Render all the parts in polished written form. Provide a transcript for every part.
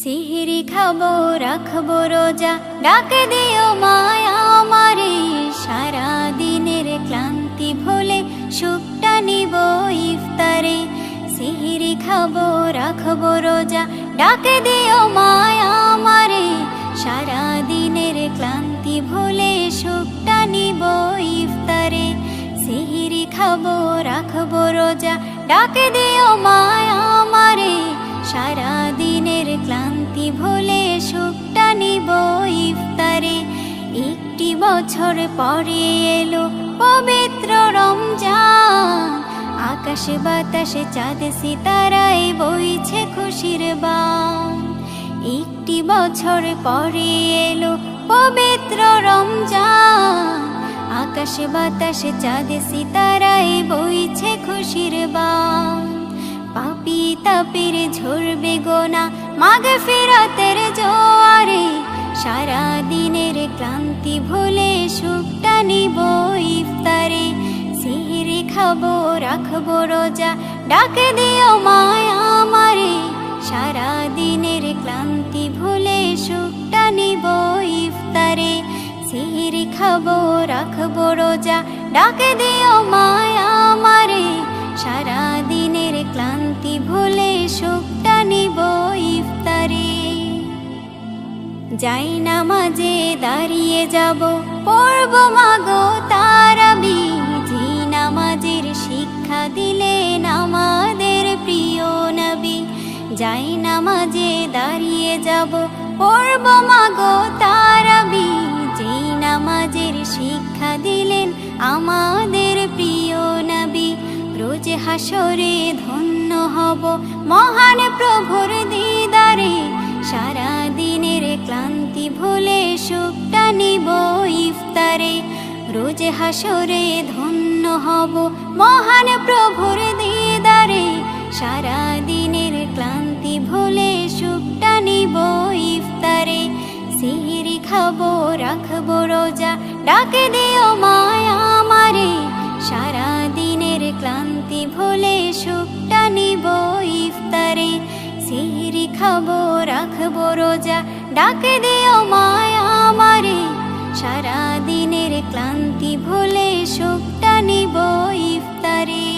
সিহরি খাবো রাখবো রোজা, ডাক দিও মায়া আমারে। সারা দিনের ক্লান্তি ভুলে সুখটা নিব ইফতারে। সিহরি খাবো রাখবো রোজা, ডাক দিও মায়া আমারে। সারা দিনের ক্লান্তি ভুলে সুখটা নিব ইফতারে। সিহরি খাবো রাখবো রোজা, ডাক দিও মায়া আমারে। সারা দিনের ক্লান্তি ভুলে সুখটা নিব ইফতারে। একটি বছর পরে এলো পবিত্র রমজান, আকাশে বাতাসে চাঁদ সিতারায় বইছে খুশির বান। একটি বছর পরে এলো পবিত্র রমজান, আকাশে বাতাসে চাঁদ সিতারায় বইছে খুশির বান। পাপী তাপের ঝরবে গোনা মাগফিরাতের জোয়ারে। সারা দিনের ক্লান্তি ভুলে সুখটা নিব ইফতারে। সিহরি খাবো রাখবো রোজা, ডাক দিও মায়া আমারে। সারা দিনের ক্লান্তি ভুলে সুখটা নিব ইফতারে। সিহরি খাবো রাখবো রোজা, ডাক দিও মায়া আমারে। সারা দিনের ক্লান্তি ভুলে সুখটা নিব ইফতারে। যাই নামাজে দাঁড়িয়ে যাব, পড়ব মাগো তারাবি। যে নামাজের শিক্ষা দিলেন আমাদের প্রিয় নবী। যাই নামাজে দাঁড়িয়ে যাব, পড়ব মাগো তারাবি। যে নামাজের শিক্ষা দিলেন আমাদের প্রিয় নবী। রোজ হাসরে ধন্য হব মহান প্রভুর দিদারে। সারা দিনের ক্লান্তি ভুলে সুখটা নিব ইফতারে। রোজ হাসরে ধন্য হব মহান প্রভুর দিদারে। সারা দিনের ক্লান্তি ভুলে সুখটা নিব ইফতারে। সিহরি খাবো রাখবো রোজা, ডাক দিও মায়া আমারে। সারা দিনের ক্লান্তি ভুলে সুখটা নিব ইফতারে। সিহরি খাবো রাখবো রোজা, ডাক দিও মায়া আমারে। সারা দিনের ক্লান্তি ভুলে সুখটা নিব ইফতারে।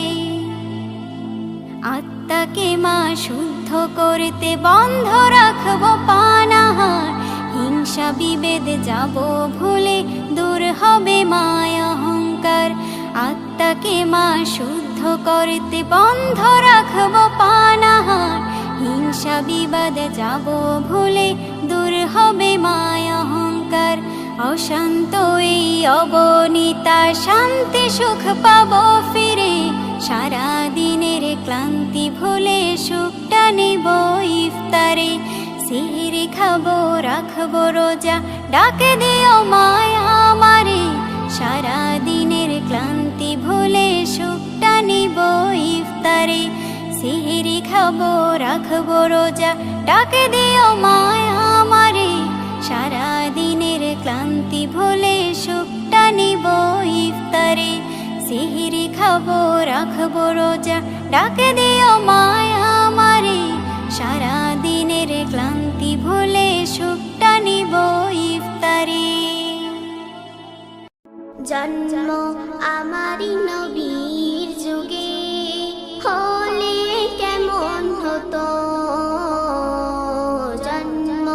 আত্মাকে মা শুদ্ধ করতে বন্ধ রাখবো পানাহার। হিংসা বিভেদ যাব ভুলে দূর হবে মায়া অহংকার। আত্মাকে মা শুদ্ধ করতে বন্ধ রাখবো পানাহার। হিংসা বিবাদ যাব ভুলে দূর হবে মায়া অহংকার। অশান্ত এই অবনীতা শান্তি সুখ পাবো ফিরে। সারা দিনের ক্লান্তি ভুলে সুখটা নিব ইফতারে। সিহরি খাবো রাখবো রোজা, ডাক দিও মায়া আমারে। সারা দিনের ক্লান্তি ভুলে সুখটা নিব ইফতারে। সিহরি খাবো রাখবো রোজা, ডাক দিও মায়া আমারে। সারা দিনের ক্লান্তি ভুলে সুখটা নিব ইফতারে। সিহরি খাবো রাখবো রোজা, ডাক দিও মায়া আমারে। সারা দিনের ক্লান্তি ভুলে সুখটা নিব ইফতারে। জন্ম আমারি নবীর যুগে হলে কেমন হতো। জন্ম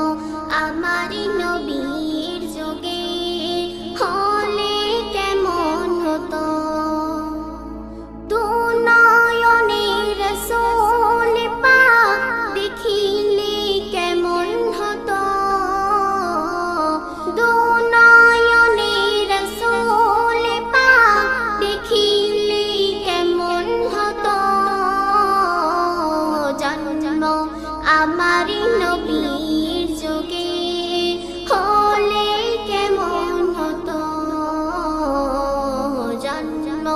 আমারি নবীর যুগে হলে কেমন হতো। দুনয়নে রাসূল পাক দেখিলে কেমন হতো। দুনয়নে রাসূল পাক দেখিলে কেমন হতো। জন্ম আমারি নবীর যুগে হলে কেমন হতো। জন্ম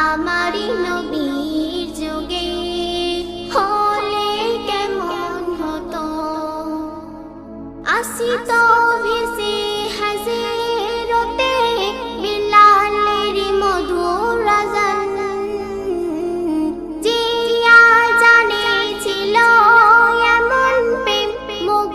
আমারি নবীর যুগে হলে কেমন হতো। আসিত ভেসে হাজিরতে বিলালের মধুর আযান। জিয়া জানে ছিল এমন প্রেম মুখ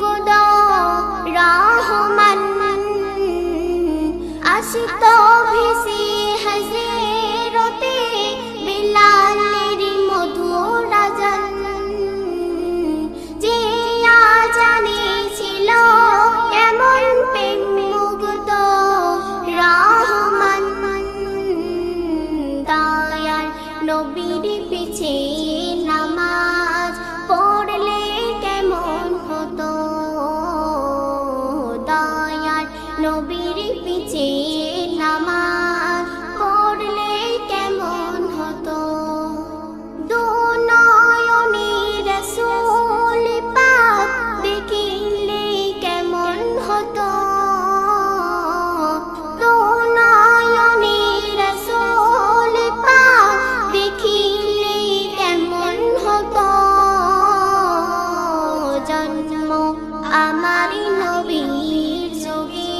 আমারি নবীর যোগে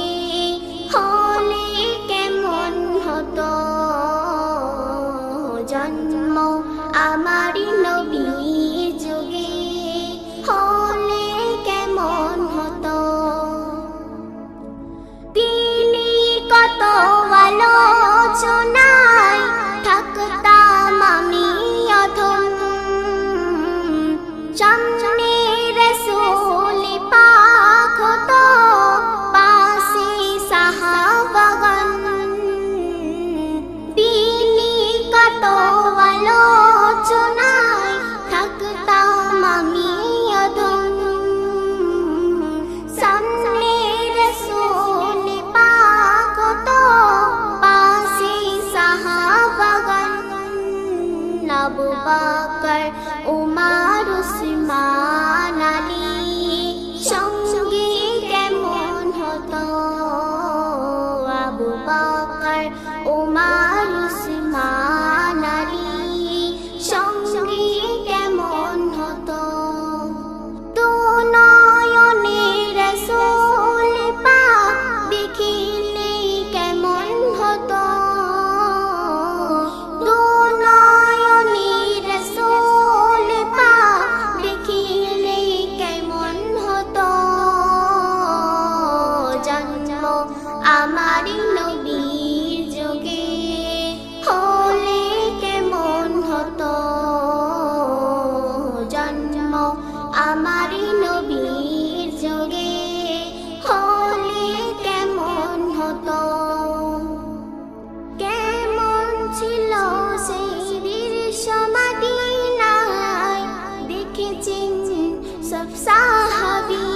হলে কেমন হতো জন্ম আমারি নবীর যোগে হলে কেমন হতো তিনি কত আলোচনায় থাকতাম আমি অধম সামনে রাসূল পাক হতো পাশে সাহাবাগণ তিনি কত আলোচনায় থাকতাম আমি অধম সামনে রাসূল পাক হতো পাশে সাহাবাগণ আবু বকর উমর উসমান আলী সঙ্গে কেমন হতো আবু বকর উমর উসমান আলী সঙ্গে কেমন হতো দু নয়নে রাসূল পাক দেখিলে কেমন হতো দু নয়নে রাসূল পাক দেখিলে কেমন হতো জন্ম আমারি নবীর যোগে হলে কেমন হতো জন্ম আমারি নবীর যোগে হলে কেমন হতো কেমন ছিল সেই দৃশ্য মদিনায় দেখেছেন সব সাহাবী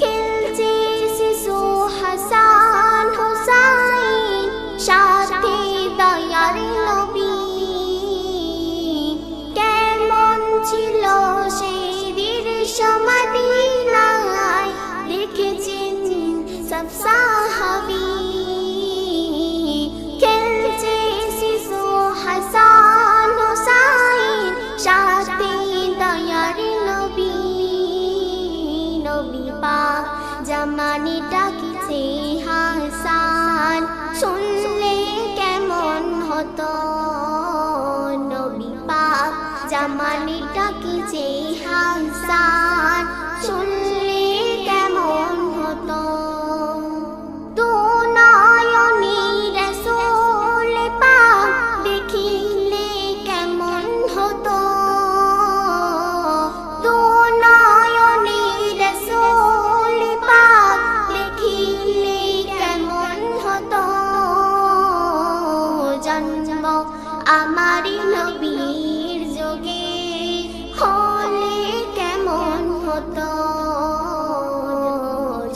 খেলছে শিশু হাসান হুসাইন সাথে দয়ার নবী কেমন ছিল সেই দৃশ্য মদিনায় দেখেছেন সব সাহাবী খেলছে শিশু হাসান হুসাইন সাথে দয়ার নবী নবী পাক জামানে ডাকিছে হাসান শুনলে কেমন হতো নবী পাক জামানে ডাকিছে হাসান শুনলে কেমন হতো দু নয়নে রাসূল পাক দেখিলে কেমন হতো দু নয়নে রাসূল পাক দেখিলে কেমন হতো জন্ম আমারি নবীর যোগে হলে কেমন হতো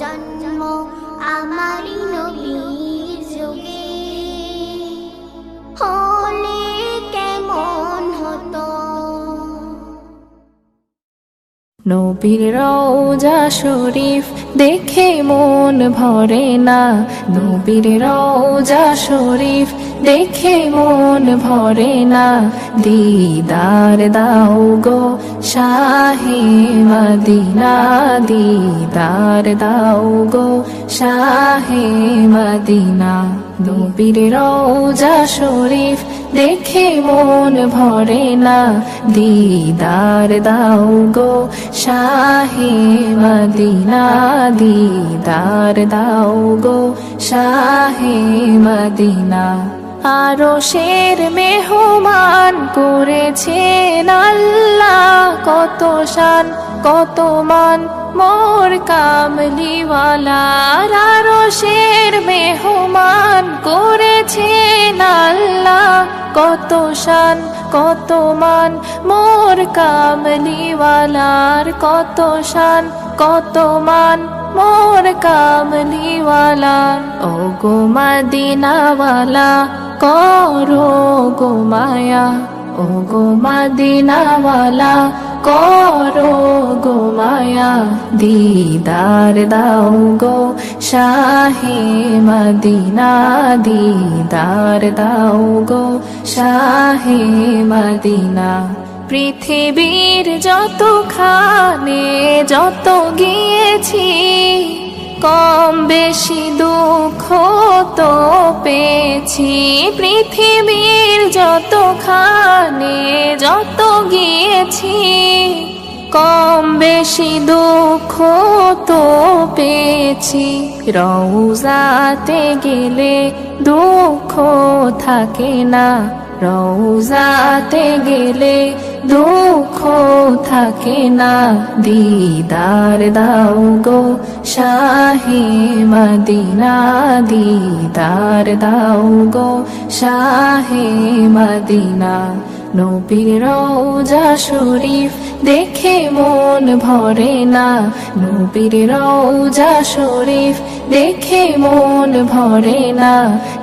জন্ম আমারি নবীর যোগে হলে কেমন হতো নবীর রওজা শরীফ দেখে মন ভরে না নবীর রওজা শরীফ দেখে মন ভরে না দিদার দাও গো শাহে মদিনা দিদার দাও গো শাহে মদিনা নবীর রওজা শরীফ দেখে মন ভরে না দিদার দাও গো শাহে মদিনা দিদার দাও গো শাহে মদিনা আরশের মেহমান করেছেন আল্লাহ কত শান কত মান মোর কামলিওয়ালার আরশের মেহমান করেছেন আল্লাহ কত শান কত মান মোর কামলিওয়ালার কত শান কত মান মোর কামলিওয়ালার ও গো মদিনাওয়ালা করো গো মায়া ও গো মদিনাওয়ালা করো গো মায়া দিদার দাও গো শাহে মদিনা দিদার দাও গো শাহে মদিনা পৃথিবীর যতখানে যত গিয়েছি কম বেশি দুঃখ তো পেয়েছি, পৃথিবীর যতখানে যত গিয়েছি কম বেশি দুঃখ তো পেয়েছি। রওজাতে গেলে দুঃখ থাকে না, রওজাতে গেলে দুঃখ থাকে না। দিদার দাও গো শাহে মদিনা, দিদার দাও গো শাহে মদিনা। নবীর রওজা শরীফ দেখে মন ভরে না, নবীর রওজা শরীফ দেখে মন ভরে না।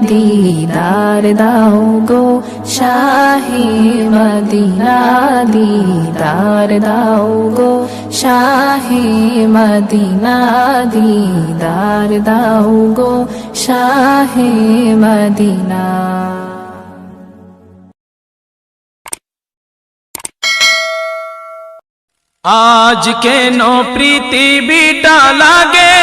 দিদার দাও গো শাহে মদিনা, দিদার দাও গো শাহে মদিনা, দিদার দাও গো শাহে মদিনা। আজ কেন পৃথিবীটা লাগে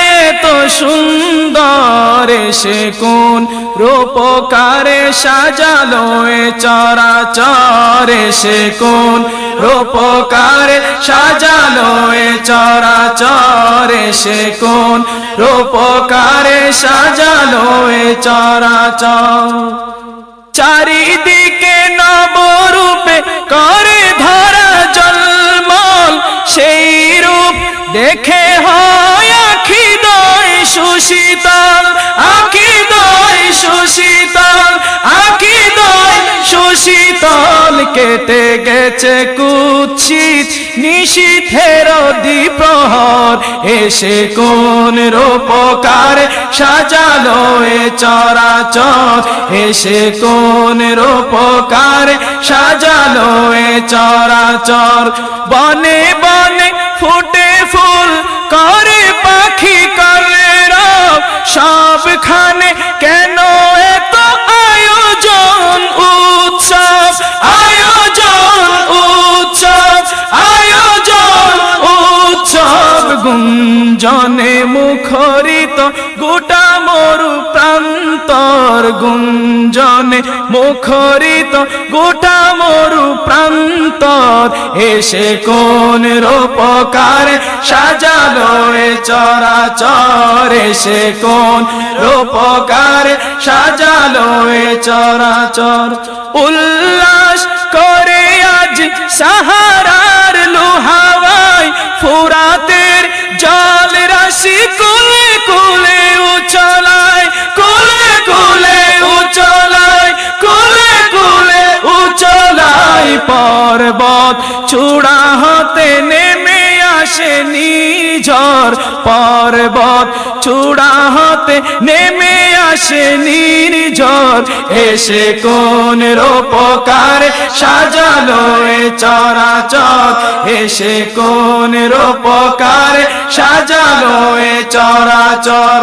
তো সুন্দর, সে কোন রূপকারে সাজালো এ চরাচর, সে কোন রূপকারে সাজালো এ চরাচর, সে কোন রূপকারে সাজালো এ চরাচর। চারিদিকে নবরূপে করে ধরা জলমল, সেই রূপ দেখে হয় আখি দয় সুশীতল, আখি দয় সুশীতল, আখি দয় সুশীতল। কেটে গেছে কুৎসিত নিশীথের দ্বিপ্রহর, এসে কোন রূপকার সাজালো এ চরাচর, এসে কোন রূপকার সাজালো এ চরাচর। বনে বনে ফুটে ফুল করে পাখি করে রব, সবখানে কেন এত আয়োজন উৎসব, আয়োজন উৎসব, আয়োজন উৎসব। গুঞ্জনে মুখরিত গোটা মরু প্রান্তর, গুঞ্জনে মুখরিত গোটা মরু প্রান্তর, এসে কোন রূপকার সাজালো এ চরাচর, এসে কোন রূপকার সাজালো এ চরাচর। উল্লাস করে আজ সাহারার লোহাওয়ায়, ফুরাতের জল রাশি কুলে কুলে উচলায়, কুলে কুলে উচলায়, কুলে কুলে উচলায়। পর্বত চূড়া হতে নেমে আসে নিঝড়, পর্বত চূড়া হতে নেমে আসে নির্ঝর, এসে কোন রূপকার সাজালো এ চরাচর, এসে কোন রূপকার সাজালো এ চরাচর।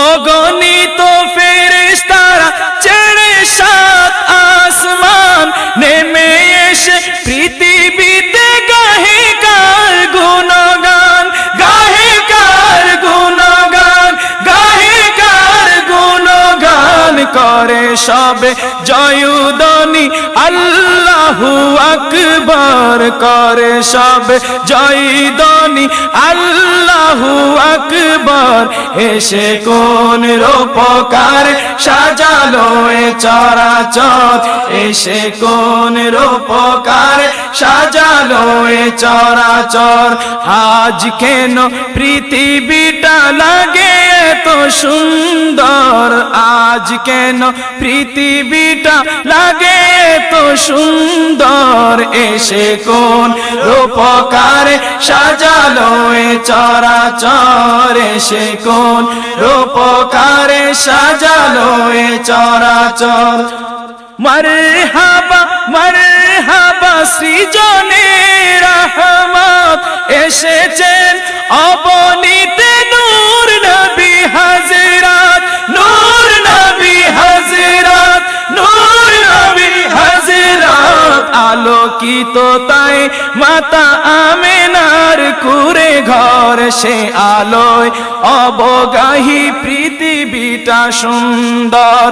অগণিত ফেরেশতারা ছেড়ে সাত আসমান, নেমে এসে পৃথিবীতে গাহে কার গুণগান, গাহে কার গুণগান, গাহে কার গুণগান। করে সবে জয়ধ্বনি আল্লাহু আকবার, করে সবে জয়ধ্বনি আল্লাহু আকবার, এসে কোন রূপকার সাজালো এ চরাচর, এসে কোন রূপকার সাজালো এ চরাচর। আজ কেন পৃথিবীটা লাগে এত সুন্দর, আজ কেন পৃথিবীটা লাগে এত সুন্দর, এসে কোন রূপকার সাজালো এ চরাচর, এসে কোন রূপকার সাজালো এ চরাচর। মরহাবা মরহাবা সৃজনে রহমত, এসেছেন অবনীতে নূর নবী হযরত, নূর নবী হযরত, নূর নবী হযরত। আলোকিত তাই মাতা আমেনার কুরে সে আলোয় অবগাহী পৃথিবীটা সুন্দর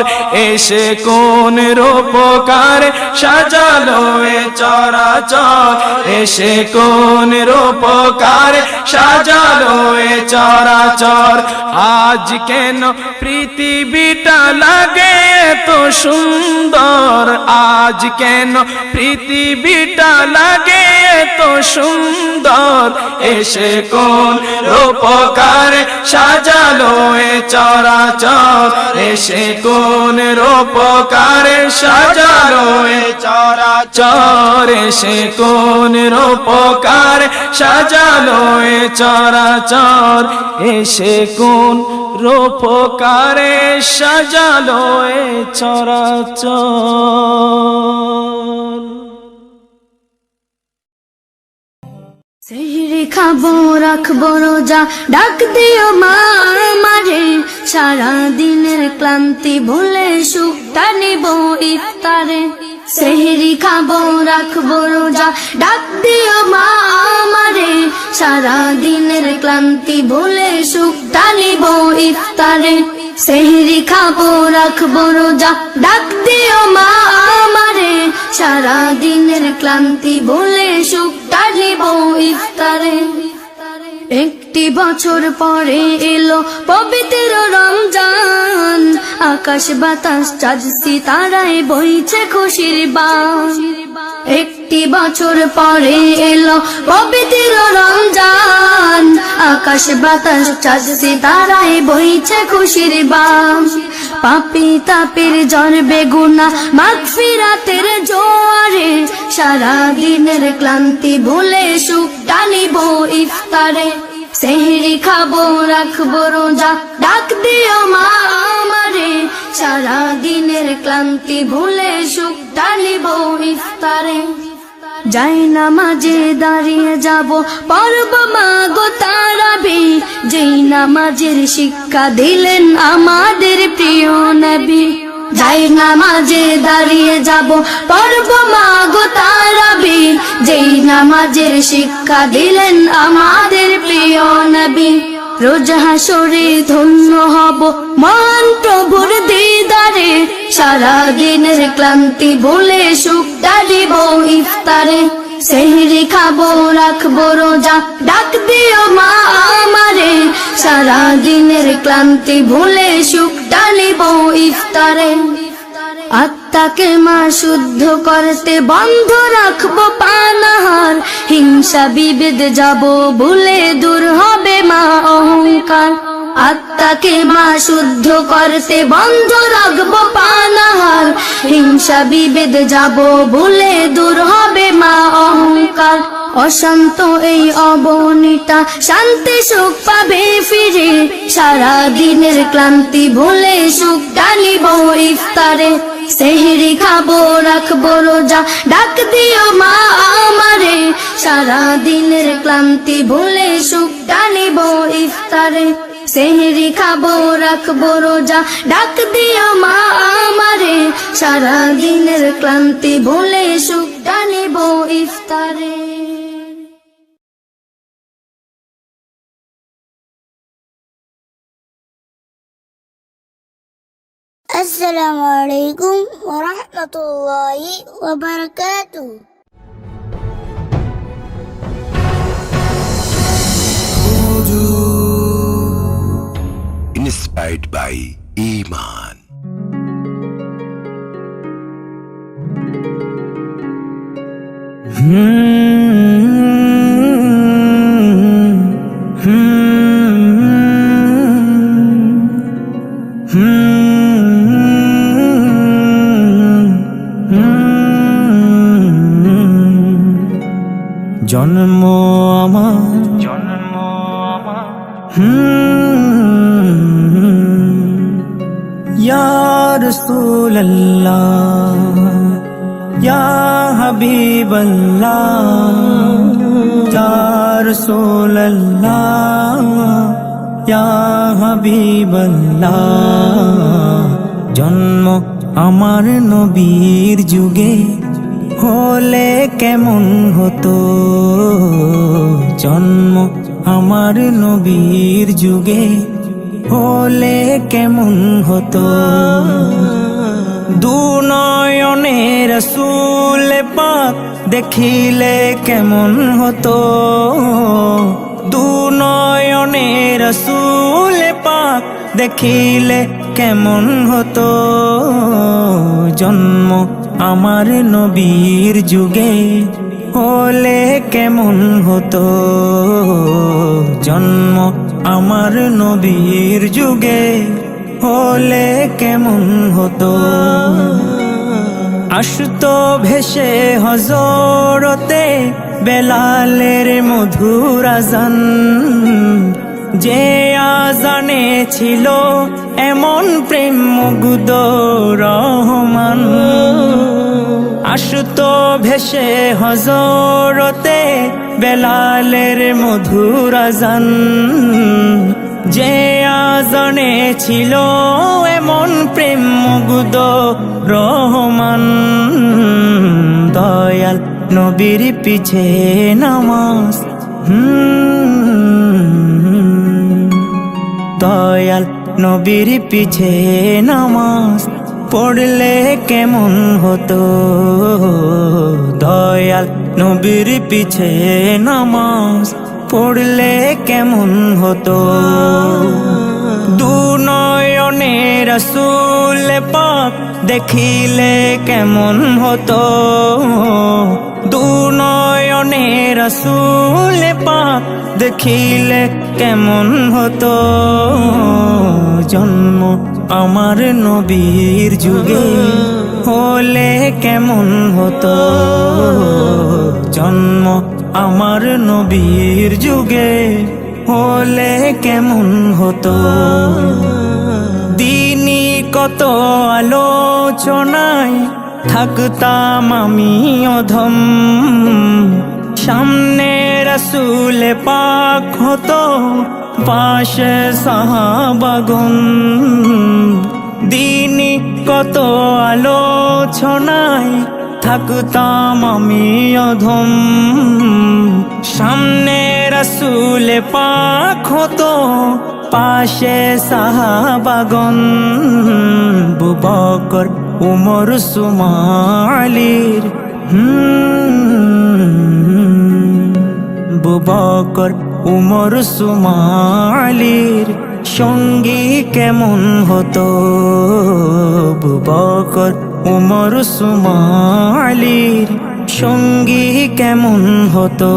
এসে কোন রূপকার সাজালো এ চরাচর এসে কোন রূপকার সাজালো এ চরাচর আজ কেন পৃথিবীটা লাগে এত সুন্দর আজ কেন পৃথিবীটা লাগে এত সুন্দর এসে কোন রূপকার সাজালো এ চরাচর এসে কোন রূপকার সাজালো এ চরাচর এসে কোন রূপকার সাজালো এ চরাচর এসে কোন রূপকারে সাজালো এ চরাচর সেহরি খাবো রাখবো রোজা ডাক দিও মা আমারে সারা দিনের ক্লান্তি ভুলে সুখটা নিব ইফতারে সেহরি খাবো রাখবো রোজা ডাক দিও মা আমারে সারা দিনের ক্লান্তি ভুলে সুখটা নিব ইফতারে সেহরি খাবো রাখবো রোজা ডাক দিও মা আমারে সারা দিনের ক্লান্তি ভুলে সুখটা নিব ইফতারে একটি বছর পরে এলো পবিত্র রমজান আকাশ বাতাস চাঁদ সিতারায় বইছে খুশির বান একটি বছর পরে এলো পবিত্র রমজান আকাশ বাতাস চাঁদ সিতারায় বইছে খুশির বান পাপী তাপের জ্বর বেগুনা মাগফিরাতের জোয়ারে সারা দিনের ক্লান্তি ভুলে সুখটা নিব ইফতারে সেহরি খাবো রাখবো রোজা ডাক দিও মা আমারে সারা দিনের ক্লান্তি ভুলে সুখটা নিব ইফতারে যাই নামাজে দাঁড়িয়ে যাব পড়ব মা গো তারাবি যেই নামাজের শিক্ষা দিলেন আমাদের প্রিয় নবী যাই নামাজে দাঁড়িয়ে যাব পড়ব মা গো তারাবি যেই নামাজের শিক্ষা দিলেন আমাদের প্রিয় নবী রোজ হাসরে ধন্য হব মহান প্রভুর দিদারে সারা দিনের ক্লান্তি ভুলে সুখটা দিব ইফতারে সেহরি খাবো রাখবো রোজা ডাক দিও মা আমারে সারা দিনের ক্লান্তি ভুলে সুখটা নিব ইফতারে আত্মাকে মা শুদ্ধ করতে বন্ধ রাখবো পানাহার হিংসা বিভেদ যাব ভুলে দূর হবে মা অহংকার আত্মাকে মা শুদ্ধ করতে বন্ধ রাখবো পানাহার হিংসা বিভেদ যাব ভুলে দূর হবে মা অহংকার অশান্ত এই অবনীতা শান্তি সুখ পাবে ফিরে সারা দিনের ক্লান্তি ভুলে সুখটা নিব ইফতারে সেহরি খাবো রাখবো রোজা ডাক দিও মা আমারে সারা দিনের ক্লান্তি ভুলে সুখটা নিব ইফতারে সেহরি খাবো রাখবো রোজা ডাক দিও মা আমারে সারা দিনের ক্লান্তি ভুলে সুখটা নিব ইফতারে আসসালামু আলাইকুম ওয়া রাহমাতুল্লাহি ওয়া বারাকাতুহু Inspired by Iman. জন্ম আমার ইয়া রাসূলুল্লাহ ইয়া হাবিবাল্লাহ ইয়া রাসূলুল্লাহ ইয়া হাবিবাল্লাহ জন্ম আমার নবীর যুগে হলে কেমন হতো জন্ম আমার নবীর যুগে হলে কেমন হতো। দুনয়নে রাসূল পাক দেখিলে কেমন হতো। দুনয়নে রাসূল পাক দেখিলে কেমন হতো। জন্ম আমার নবীর যুগে হলে কেমন হতো। জন্ম আমার নবীর যুগে হলে কেমন হতো। আসতো ভেসে হযরতে বেলালের মধুর আযান, যে আযানে ছিল এমন প্রেম মুগ্ধ রহমান। আসতো ভেসে হযরতে বেলালের মধুর আযান, যে আযানে ছিল এমন প্রেম মুগ্ধ রহমান। দয়াল নবীর পিছে নামাজ, দয়াল নবীর পিছে নামাজ পড়লে কেমন হতো। দয়াল নবীর পিছে নামাজ পড়লে কেমন হতো। দুনয়নে রাসূল পাক দেখিলে কেমন হতো। দুনয়নে রাসূল পাক দেখিলে কেমন হতো। জন্ম আমার নবীর যুগে হলে কেমন হতো। জন্ম আমার নবীর যুগে হলে কেমন হতো। দিনই কত আলোচনায় থাকতাম আমি অধম, সামনে রাসূল পাক হতো পাশে সাহাবাগণ। দিনই কত আলোচনায় থাকতাম আমি অধম, সামনে রাসূল পাক হতো পাশে সাহাবাগণ। আবু বকর উমর উসমান আলীর, আবু বকর উমর উসমান আলীর সঙ্গী কেমন হতো। আবু বকর উমর উসমান আলীর সঙ্গী কেমন হতো।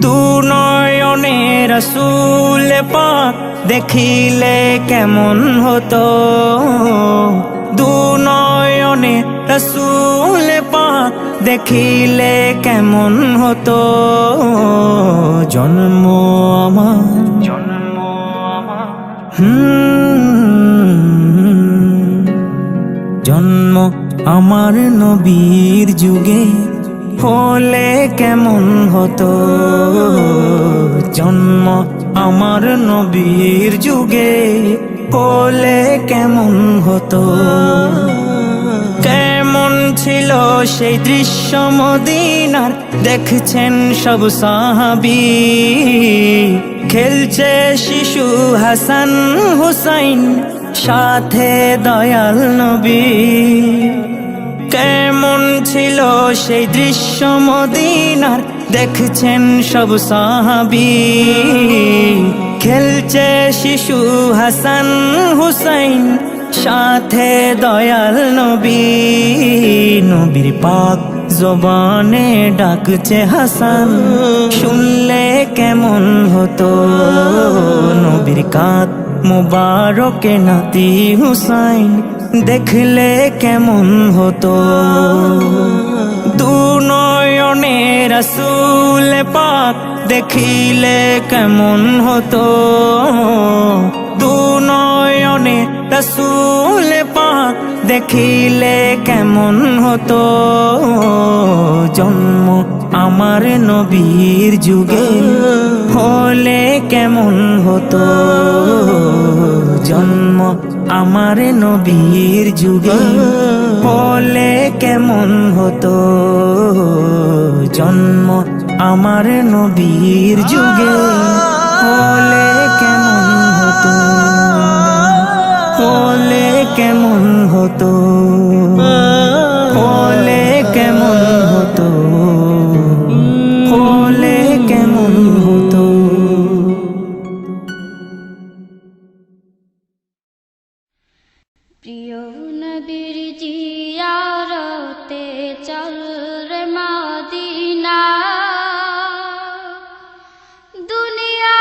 দুনয়নে রাসূল পাক দেখিলে কেমন হতো। দুনয়নে রাসূল পাক দেখিলে কেমন হতো। জন্ম আমার, জন্ম আমার নবীর যুগে হলে কেমন হতো। জন্ম আমার নবীর যুগে হলে কেমন হতো। কেমন ছিল সেই দৃশ্য মদিনার দেখছেন সব সাহাবী। খেলছে শিশু হাসান হুসাইন সাথে দয়াল নবী। কেমন ছিল সেই দৃশ্য মদিনার দেখছেন সব সাহাবী। খেলছে শিশু হাসান হুসাইন সাথে দয়াল নবী। নবীর পাক জবানে ডাকছে হাসান, শুনলে কেমন হতো। নবীর কাঁধ মুবারকে নাতি হুসাইন দেখলে কেমন হতো। দুনয়নে রাসূল পাক দেখিলে কেমন হতো। দুনয়নে রাসূল পাক দেখিলে কেমন হতো। জন্ম আমার নবীর যুগে হলে কেমন হতো। জন্ম আমার নবীর যুগে হলে কেমন হতো। জন্ম আমার নবীর যুগে হলে কেমন হতো, হলে কেমন হতো, হলে কেমন হতো, হলে কেমন হতো। প্রিয় নবীর জিয়ারতে চল রে মদিনা, দুনিয়া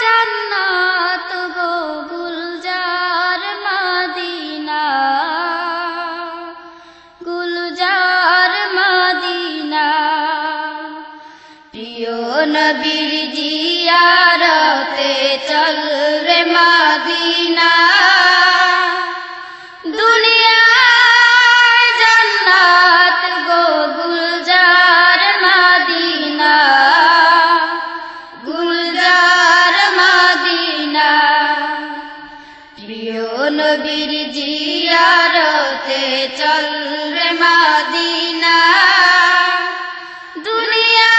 জান্নাত গো গুলজার মদিনা, গুলজার মদিনা। প্রিয় নবীর জিয়ারতে চল রে মদিনা, দুনিয়া জান্নাত গো গুলজার মদিনা, গুলজার মদিনা। প্রিয় নবীর জিয়ারতে চল রে মদিনা, দুনিয়া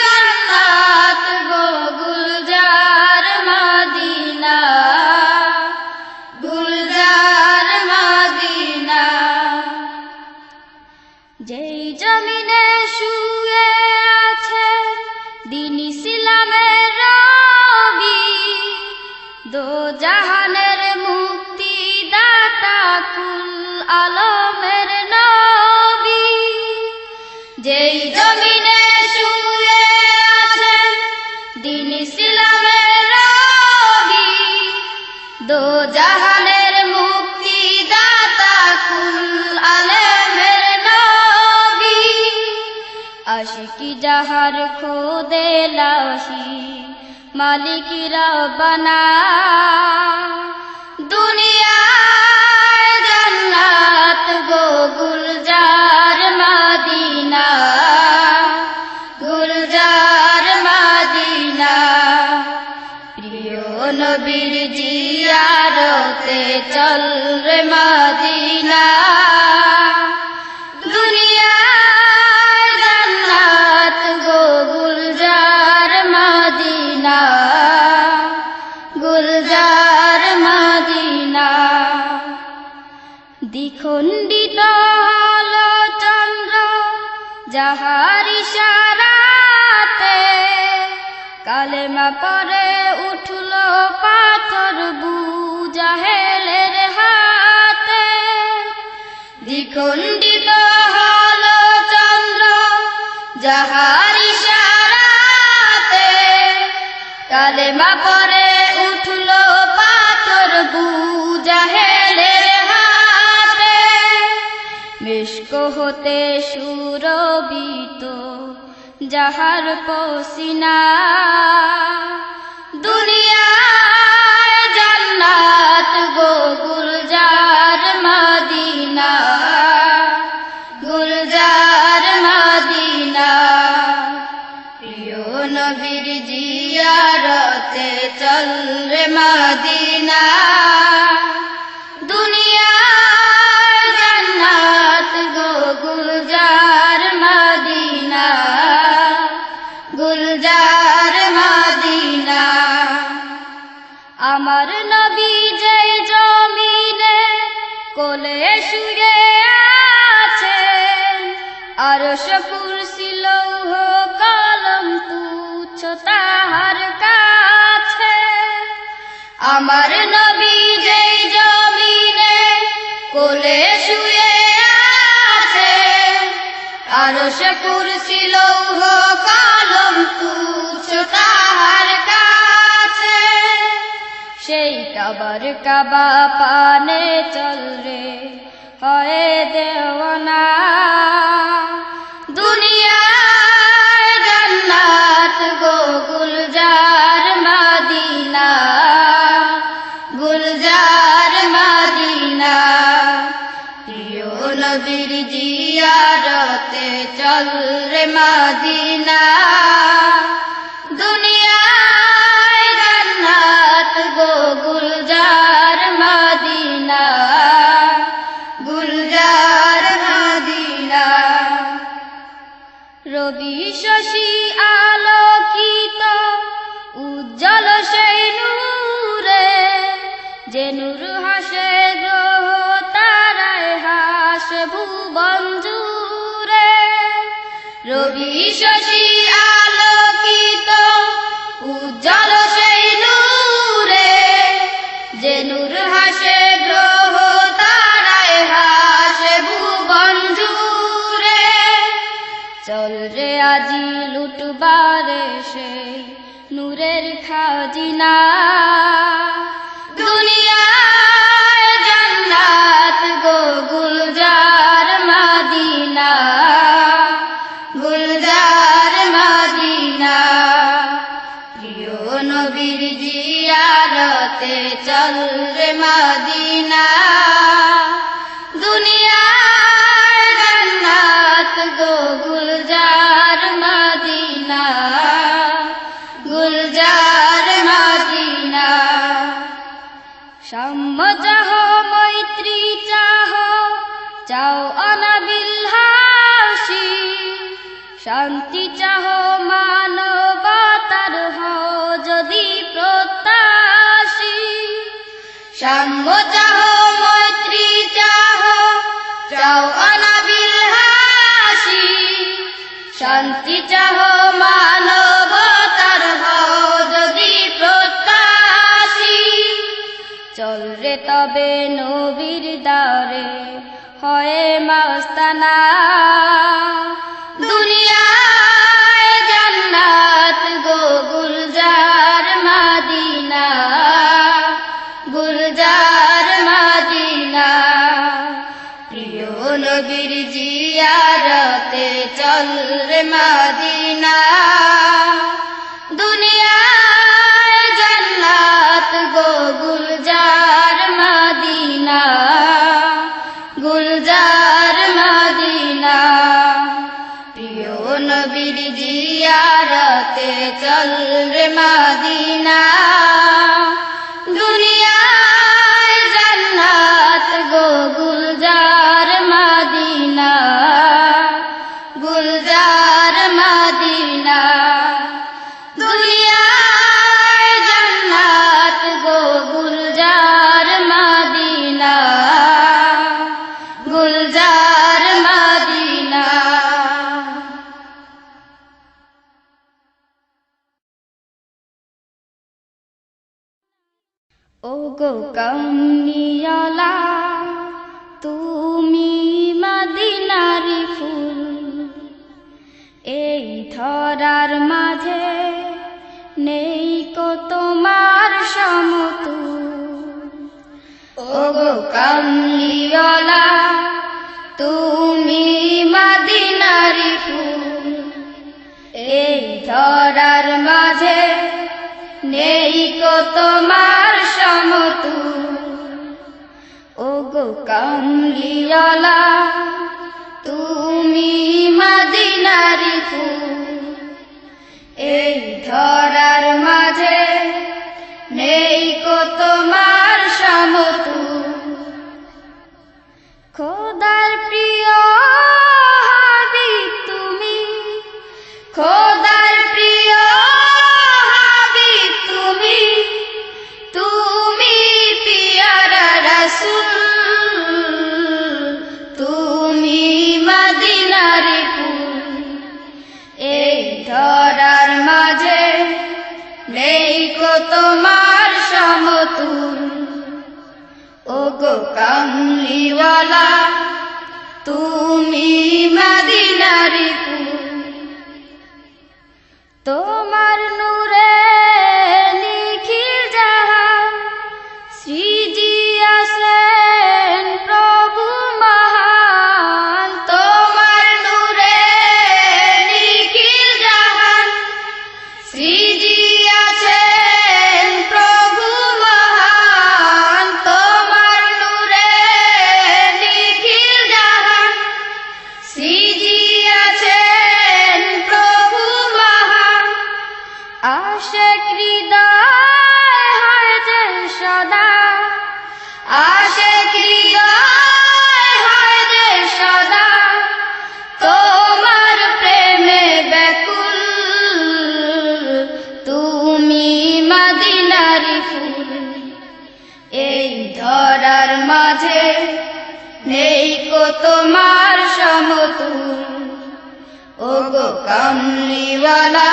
জান্নাত গো গুলজার মদিনা, গুলজার মদিনা। যেই জমিনে শুয়ে আছে দ্বীন ইসলামের রবি, দো জাহানের মুক্তি দাতা কুল আলমের নবী। যেই জমিনে শুয়ে আছে দ্বীন ইসলামের রবি, দো জাহানের মুক্তি দাতা কুল আলমের নবী। আশিকি যাহার খোদে লাশি মালিক রব্বানা, দুনিয়া জান্নাত গো গুলজার মদিনা, গুলজার মদিনা। প্রিয় নবীর জিয়ারতে চল রে মদিনা, দুনিয়া জান্নাত গো গুলজার মদিনা, গুলজার মদিনা। দ্বিখণ্ডিত হলো চন্দ্র যাহার ইশারাতে, কালেমা পরে উঠল পাথর বুজাহেলের হাতে। দ্বিখণ্ডিত হলো চন্দ্র যাহার ইশারাতে, কালেমা পরে উঠল পাথর বুজাহেলের হাতে। মিশক হতে সুরবিত যাহার পসিনা, দুনিয়া জান্নাত গো গুলজার মদিনা, গুলজার মদিনা। প্রিয় নবীর জিয়ারতে চল রে মদিনা, দুনিয়া জান্নাত গো গুলজার মদিনা, গুলজার মদিনা। আমার নবী যে জমিনে কোলে শুয়ে আছেন, আরশ কুরসি লৌহ কলম তুচ্ছ তাহার কাছে। আমার নবী যে জমিনে কোলে শুয়ে আছেন, আরশ কুরসি লৌহ কলম তুচ্ছ তাহার কাছে। সেই কাবার কাবা পানে চল রে হয় দেওয়ানা, দুনিয়া জান্নাত গো গুলজার মদিনা, গুলজার মদিনা। প্রিয় নবীর জিয়ারতে চল রে মদিনা, দুনিয়া জান্নাত গো গুলজার মদিনা, বারে সেই নূরের খাজিনা দুনিয়ায় জান্নাত গো গুলজার মদিনা গুলজার মদিনা প্রিয় নবীর জিয়ারতে চল রে মদিনা দুনিয়ায় জান্নাত গো গুলজার মদিনা গুলজার মদিনা সাম্য চাহ মৈত্রী চাহ চাও অনাবিল হাসি শান্তি চাহ মানবতার হও যদি প্রত্যাশী সাম্য চাহ মৈত্রী চাহ চাও অনাবিল হাসি শান্তি চাহ মানবতার হও যদি প্রত্যাশী চল রে তবে নবীর দ্বারে হয়ে মাস্তানা দুনিয়ায় জান্নাত গো গুলজার মদিনা গুলজার মদিনা প্রিয় নবীর জিয়ারতে চল রে মদিনা দুনিয়ায় জান্নাত গো গুলজার মদিনা গুলজার মদিনা প্রিয় নবীর জিয়ারতে চল রে মদিনা দুনিয়ায় জান্নাত গো গুলজার মদিনা গুলজার মদিনা দুনিয়ায় জান্নাত গো Gulzar Medina Gulzar Medina oh গো কামনিয়ালা তুমি মদিনারি ফুল এই ধরার মাঝে নেই কো তোমার সমতুল ও গো কামনিয়ালা তুমি মদিনারি ফুল এই ধরার মাঝে নেই কো তোমার সমতুল ও গো কামলিওয়ালা তুমি মদিনারি ফুল এই ধরার মাঝে নেই কো তোমার সমতুল খোদার প্রিয় হাবিব তুমি খোদার প্রিয় হাবিব তুমি তুমি পিয়ারা রাসূল তুমি মদিনারি ফুল এই ধরার মাঝে নেই কো তোমার সমতুল ও গো কামলিওয়ালা তুমি মদিনারি ফুল তোমার নূরে নিখিল জাহান সৃজিয়াছেন প্রভু মহান তোমার নূরে নিখিল জাহান সৃজিয়াছেন প্রভু মহান তোমার নূরে নিখিল জাহান সৃজিয়াছেন প্রভু মহান আশিক হৃদয় হয় যে সদা আশিক হৃদয় হয় যে সদা তোমার প্রেমে ব্যাকুল তুমি মদিনারি ফুল এই ধরার মাঝে নেই কো তোমার সমতুল ও গো কামলিওয়ালা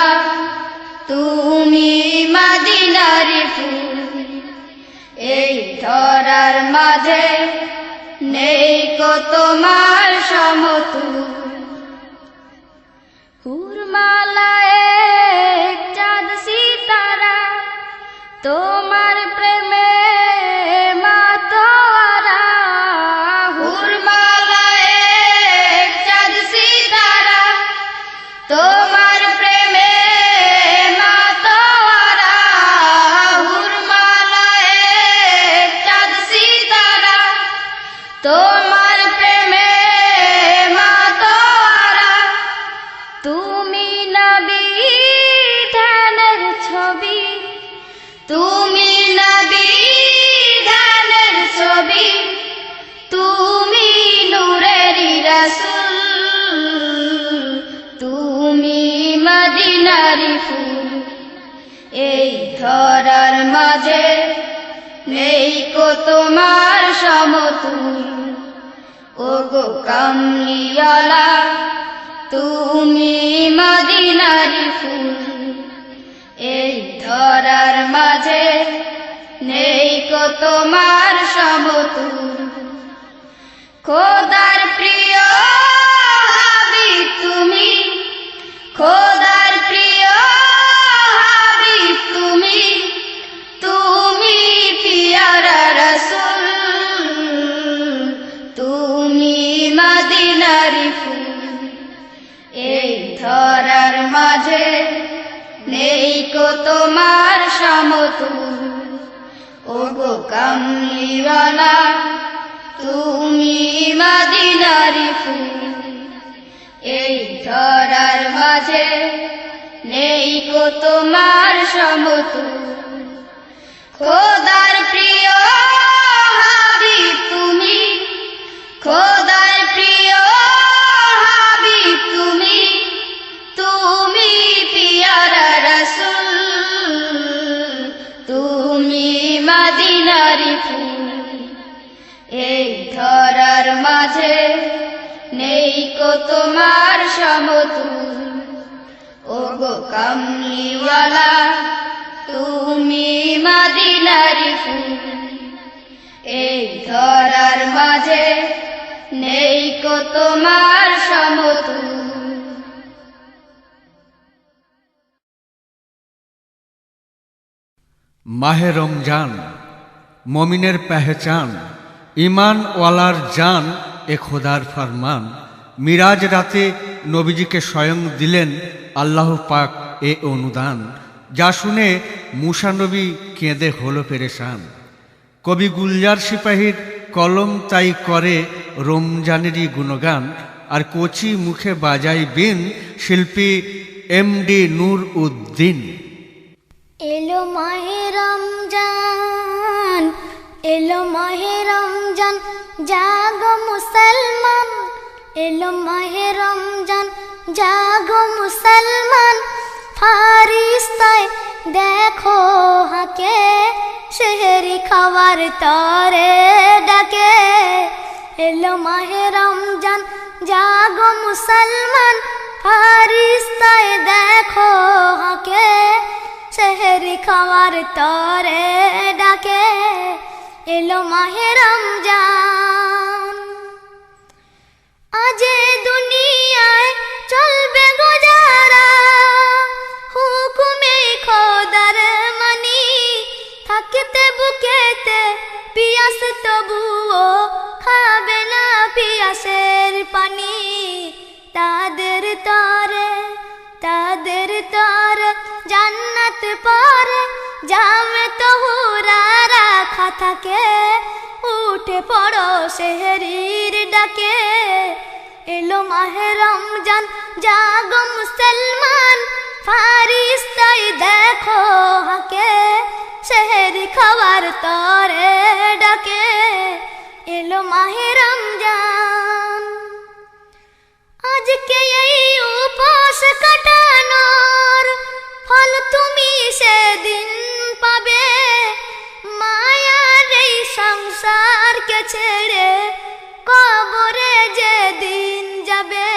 তুমি মদিনারি ফুল এই ধরার মাঝে নেই কো তোমার সমতুল হুর মালায়ে চাঁদ সিতারা তোমার প্রেমে মাতোয়ারা হুরমালায়ে চাঁদ সিতারা তোমার প্রেমে মাতোয়ারা হুরমালায়ে চাঁদ সিতারা তোমার প্রেমে মাতোয়ারা তুমি নবী ধ্যানের ছবি তুমি নবী ধ্যানের ছবি তুমি নূরেরই রাসূল তুমি মদিনারি ফুল এই ধরার মাঝে নেই কো তোমার সমতুল ওগো কামলিওয়ালা তুমি মদিনারি ফুল এই ধরার মাঝে নেই কো তোমার সমতুল খোদার প্রিয় হাবিব তুমি খোদার প্রিয় হাবিব তুমি তুমি পিয়ারা রাসূল তুমি মদিনারি ফুল এই ধরার মাঝে নেই কো তোমার সমতুল ওগো কামলিওয়ালা তুমি মদিনারি ফুল এই ধরার মাঝে নেই কো তোমার সমতুল খোদার প্রিয় হাবিব তুমি খোদার প্রিয় হাবিব তুমি তুমি পিয়ারা রাসূল তুমি মদিনারি ফুল এই ধরার মাঝে নেই কো তোমার সমতুল ওগো কামলিওয়ালা তুমি মদিনারি ফুল এই ধরার মাঝে নেই কো তোমার সমতুল মাহে রমজান মমিনের পেহচান ইমান ওয়ালার জান এ খোদার ফরমান মিরাজ রাতে নবীজিকে স্বয়ং দিলেন আল্লাহ পাক এ অনুদান যা শুনে মুসা নবী কেঁদে হলো পেরেশান কবি গুলজার সিপাহীর কলম তাই করে রমজানেরই গুণগান আর কচি মুখে বাজাই বিন শিল্পী এমডি নূর উদ্দিন এলো মাহে রমজান এলো মাহে রমজান জাগো মুসলমান এলো মাহে রমজান জাগো মুসলমান ফারিস্তায় দেখো হাকে সেহরি খাবার তরে ডাকে এলো মাহে রমজান জাগো মুসলমান ফারিস্তায় দেখো হাকে সেহরি খাবার তরে ডাকে এলো মাহে রমজান আজ দুনিয়ায় চলবে গুজারা হুকুমে খোদার মানি থাকতে বুকেতে পিয়াস তবুও খাবে না পিয়াসের পানি তাদের তরে জান্নাত পারে জামে তহুরা রাখা থাকে উঠে পড়ো সেহরির ডাকে এলো মাহে রমজান জাগো মুসলমান ফারিস্তায় দেখো হাকে সেহরি খাবার তরে ডাকে এলো মাহে রমজান আজকে এই উপোস কাটানোর ফল তুমি সেদিন পাবে মায়ার এই সংসারকে ছেড়ে কবরে যেদিন যাবে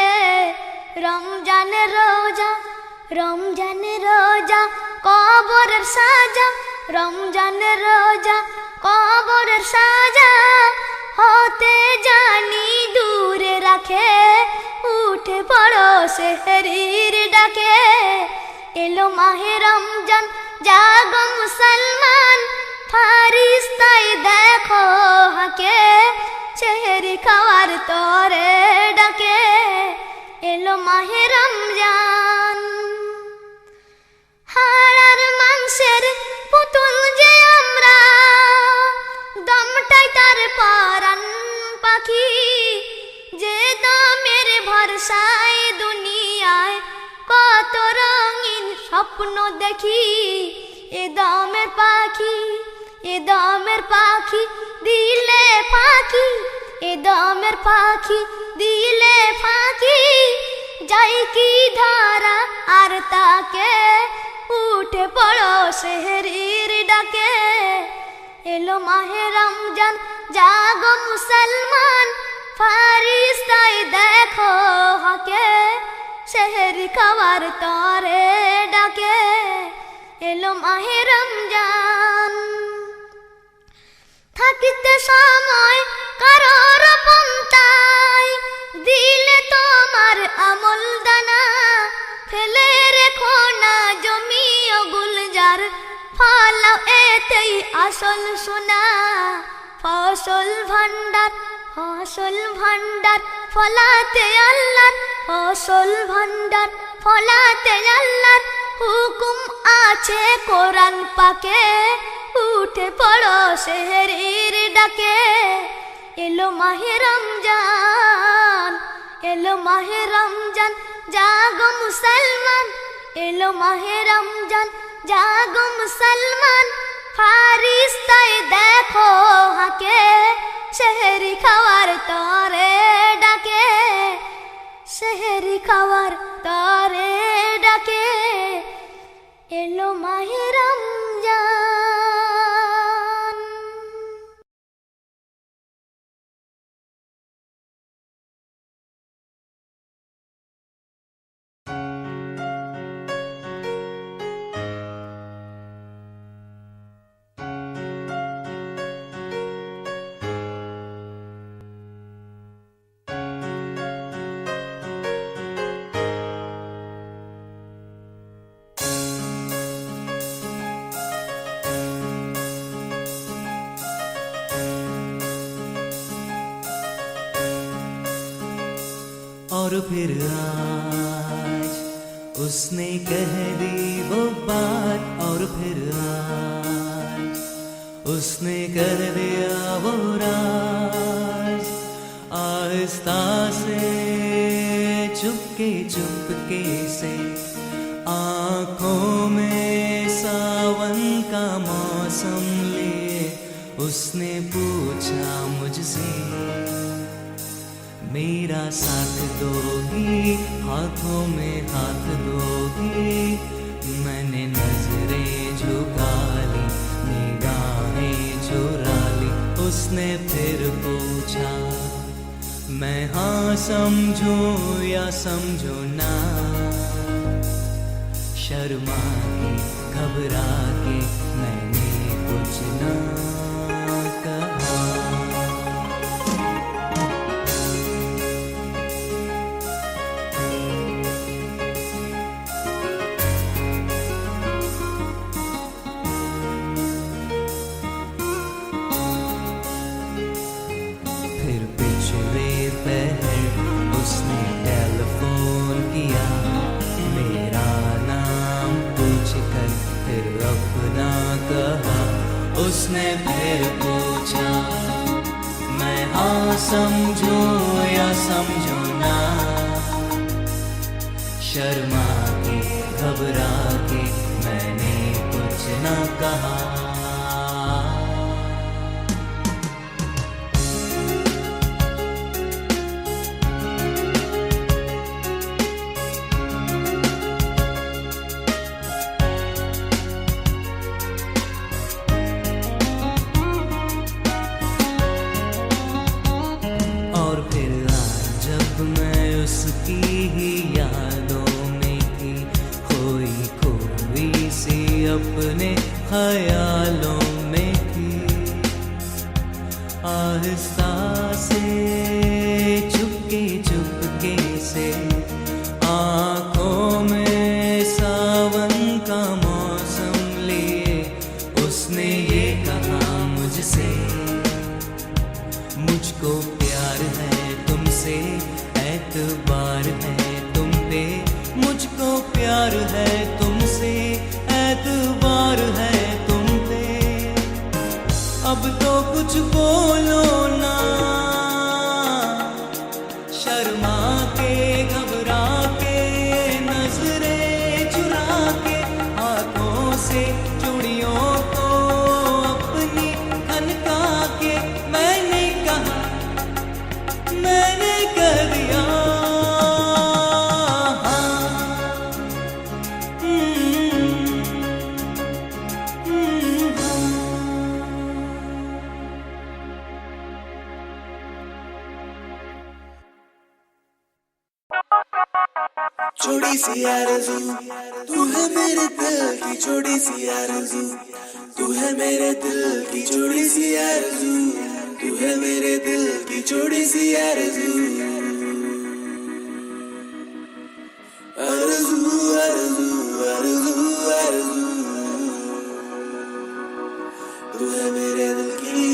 রমজানের রোজা কবরের সাজা রমজানের রোজা কবরের সাজা হতে জানি দূরে রাখে উঠ উঠে পড়ো সেহরির ডাকে এলো মাহে রমজান জাগো মুসলমান ফারিস্তাই দেখো হাকে সেহরি খাওয়ার তরে ডাকে এলো মাহে রমজান হাড়ার মাংসের পুতুল যে আমরা দমটাই তার পরাণ পাখি যে দমের ভরসায় দুনিয়ায় কত রঙিন স্বপ্ন দেখি এ দমের পাখি এ দমের পাখি দিলে পাখি এ দমের পাখি দিলে ফাঁকি যাই কি ধারা আর তাকে উঠে পড়ো সেহরির ডাকে এলো মাহে রমজান জাগো মুসলমান ফারিস্তাই দেখো হাকে সেহরি খাওয়ার তরে ডাকে এলো মাহে রমজান থাকিতে সময় কারোর পন্তায় দিলে তোমার আমল দানা ফেলে রেখো না জমিও গুলজার ফলাও এতেই আসল সোনা ফসল ভান্ডার ফলাতে আল্লাহর ফসল ভান্ডার ফলাতে আল্লাহর হুকুম আছে কোরআন পাকে উঠে পড়ো সেহরির ডাকে এলো মাহে রমজান এলো মাহে রমজান জাগো মুসলমান এলো মাহে রমজান জাগো মুসলমান ফারিস্তাই দেখো হাকে সেহরি খাওয়ার তরে ডাকে সেহরি খাওয়ার তরে ডাকে এলো মাহে রমজান और फिर आज उसने कह दी वो बात और फिर आज उसने कर दिया वो राज आहिस्ता से चुपके से आँखों में सावन का मौसम लिए उसने पूछा मुझसे मेरा साथ दोगी हाथों में हाथ दोगी मैंने नजरें झुका ली निगाहें चुरा ली उसने फिर पूछा मैं हाँ समझूं या समझूं ना शर्मा के घबरा के मैंने कुछ ना कहा उसने टेलीफोन किया मेरा नाम पूछकर फिर अपना कहा उसने फिर पूछा मैं हाँ समझूं या समझूं ना शर्मा के घबरा के मैंने कुछ ना कहा उसकी ही यादों में थी खोई खोई सी अपने ख्यालों में थी आहिस्ता से चुपके से अब तो कुछ बोलो ना, शर्मा के घबरा के नजरें चुरा के हाथों से चूड़ियों को अपनी खनका के मैंने कहा, मैंने कह दिया छोटी सी आरज़ू, तू है मेरे दिल की छोटी सी आरज़ू, तू है मेरे दिल की छोटी सी आरज़ू, तू है मेरे दिल की छोटी सी आरज़ू। आरज़ू आरज़ू आरज़ू आरज़ू, तू है मेरे दिल की।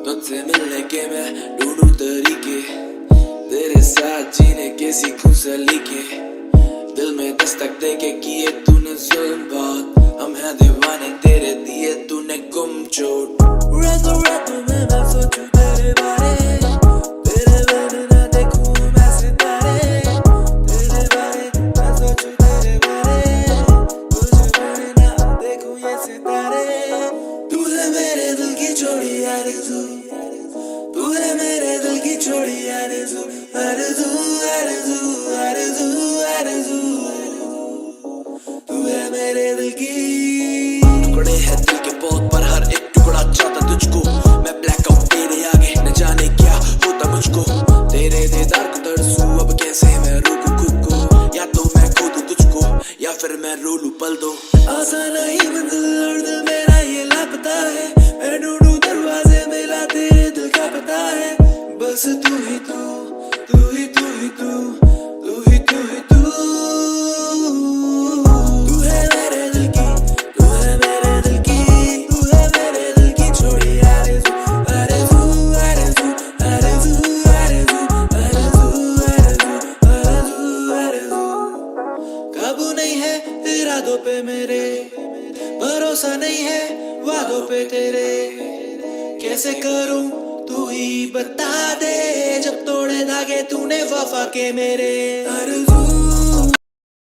तुझसे मिलने के मैं ढूंढूं तरीके, तेरे साथ जीने के सीखूं सलीके, दिल में दस्तक दे के किए तूने जुल्म बहुत, हम हैं दीवाने तेरे दिए तूने गुम चोट। रातों रातों में मैं सोचूं तेरे बारे, तेरे बिन ना देखूं मैं सितारे, तेरे बारे मैं सोचूं तेरे बारे, तुझे बिन ना देखूं ये सितारे। तू है मेरे दिल की छोड़ी आरज़ू, तू है मेरे दिल की छोड़ी आरज़ू, आरज़ू आरज़ू आरज़ू आरज़ू, तू है मेरे दिल की। टुकड़े हैं दिल के बहुत पर हर एक टुकड़ा चाहता तुझको, मैं ब्लैकआउट तेरे आगे न जाने क्या होता मुझको, तेरे दीदार को तरसूं अब कैसे मैं रोकूं खुद को, या तो मैं खो दूं तुझको या फिर मैं रो लूं पल दो। आसान नहीं मंजिल और दिल मेरा ये लापता है, मैं ढूंढूं दरवाजे मिला तेरे दिल का पता है, बस तू ही तू, तू ही तू ही तू, तू ही तू ही तू, तू है मेरे दिल की, तू है मेरे दिल की, तू है मेरे दिल की छोड़ी आरज़ू, आरज़ू आरज़ू आरज़ू आरज़ू आरज़ू आरज़ू आरज़ू। काबू नहीं है इरादों पे मेरे, भरोसा नहीं है वादों पे तेरे, कैसे करूं तू ही बता दे, जब तोड़े धागे तूने वफा के मेरे। आरज़ू